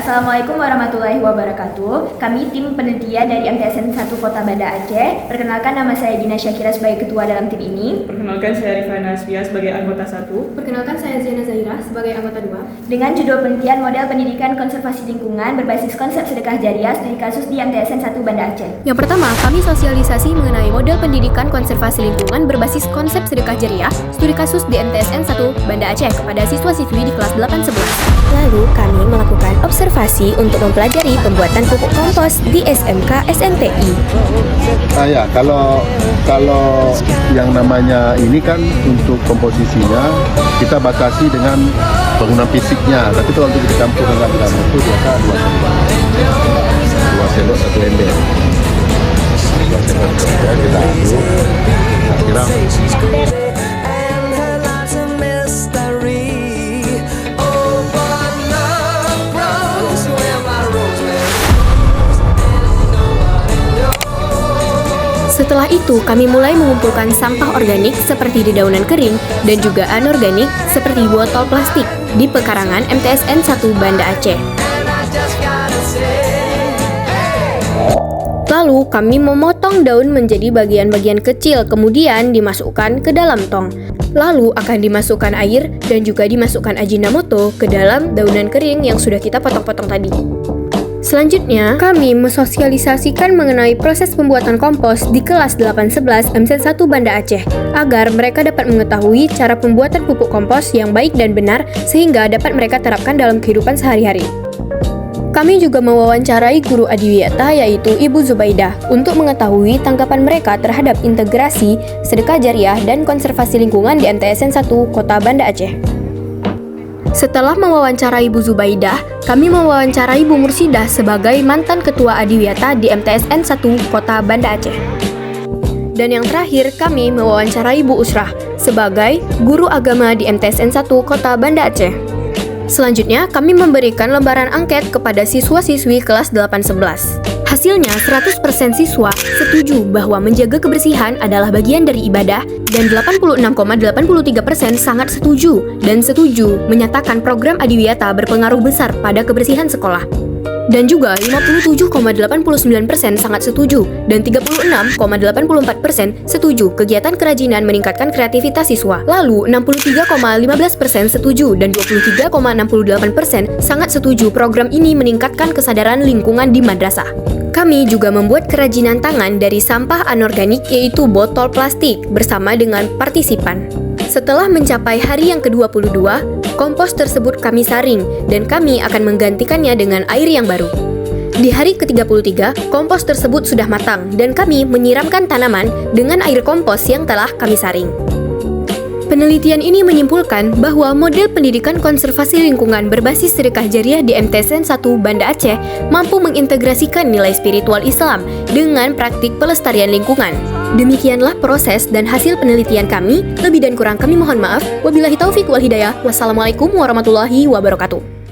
Assalamualaikum warahmatullahi wabarakatuh. Kami tim penelitian dari MTSN 1 Kota Banda Aceh. Perkenalkan, nama saya Dina Syakira sebagai ketua dalam tim ini. Perkenalkan, saya Rifana Asfia sebagai anggota 1. Perkenalkan, saya Ziana Zahira sebagai anggota 2. Dengan judul penelitian model pendidikan konservasi lingkungan berbasis konsep sedekah jariah studi kasus di MTSN 1 Banda Aceh. Yang pertama, kami sosialisasi mengenai model pendidikan konservasi lingkungan berbasis konsep sedekah jariah studi kasus di MTSN 1 Banda Aceh kepada siswa-siswi di kelas 8-11. Lalu kami melakukan observasi untuk mempelajari pembuatan pupuk kompos di SMK SNTI. Kalau yang namanya ini kan untuk komposisinya kita batasi dengan bangunan fisiknya, tapi kalau untuk dicampur dengan tanah itu biasa 2 sendok 1 ember. 2 sendok saja kita aduk. Kira Setelah itu, kami mulai mengumpulkan sampah organik seperti dedaunan kering dan juga anorganik seperti botol plastik di pekarangan MTSN 1 Banda Aceh. Lalu, kami memotong daun menjadi bagian-bagian kecil, kemudian dimasukkan ke dalam tong. Lalu akan dimasukkan air dan juga dimasukkan Ajinomoto ke dalam daunan kering yang sudah kita potong-potong tadi. Selanjutnya, kami mensosialisasikan mengenai proses pembuatan kompos di kelas 8-11 MTSN 1 Banda Aceh agar mereka dapat mengetahui cara pembuatan pupuk kompos yang baik dan benar sehingga dapat mereka terapkan dalam kehidupan sehari-hari. Kami juga mewawancarai guru adiwiyata yaitu Ibu Zubaidah untuk mengetahui tanggapan mereka terhadap integrasi, sedekah jariah, dan konservasi lingkungan di MTSN 1 Kota Banda Aceh. Setelah mewawancarai Ibu Zubaidah, kami mewawancarai Ibu Mursidah sebagai mantan ketua adiwiyata di MTSN 1 Kota Banda Aceh. Dan yang terakhir, kami mewawancarai Ibu Usrah sebagai guru agama di MTSN 1 Kota Banda Aceh. Selanjutnya, kami memberikan lembaran angket kepada siswa-siswi kelas 8-11. Hasilnya, 100% siswa setuju bahwa menjaga kebersihan adalah bagian dari ibadah dan 86,83% sangat setuju dan setuju menyatakan program adiwiyata berpengaruh besar pada kebersihan sekolah. Dan juga 57,89% sangat setuju dan 36,84% setuju kegiatan kerajinan meningkatkan kreativitas siswa. Lalu 63,15% setuju dan 23,68% sangat setuju program ini meningkatkan kesadaran lingkungan di madrasah. Kami juga membuat kerajinan tangan dari sampah anorganik yaitu botol plastik bersama dengan partisipan. Setelah mencapai hari yang ke-22, kompos tersebut kami saring dan kami akan menggantikannya dengan air yang baru. Di hari ke-33, kompos tersebut sudah matang dan kami menyiramkan tanaman dengan air kompos yang telah kami saring. Penelitian ini menyimpulkan bahwa model pendidikan konservasi lingkungan berbasis sedekah jariah di MTSN 1 Banda Aceh mampu mengintegrasikan nilai spiritual Islam dengan praktik pelestarian lingkungan. Demikianlah proses dan hasil penelitian kami. Lebih dan kurang kami mohon maaf. Wabillahi taufik wal hidayah. Wassalamualaikum warahmatullahi wabarakatuh.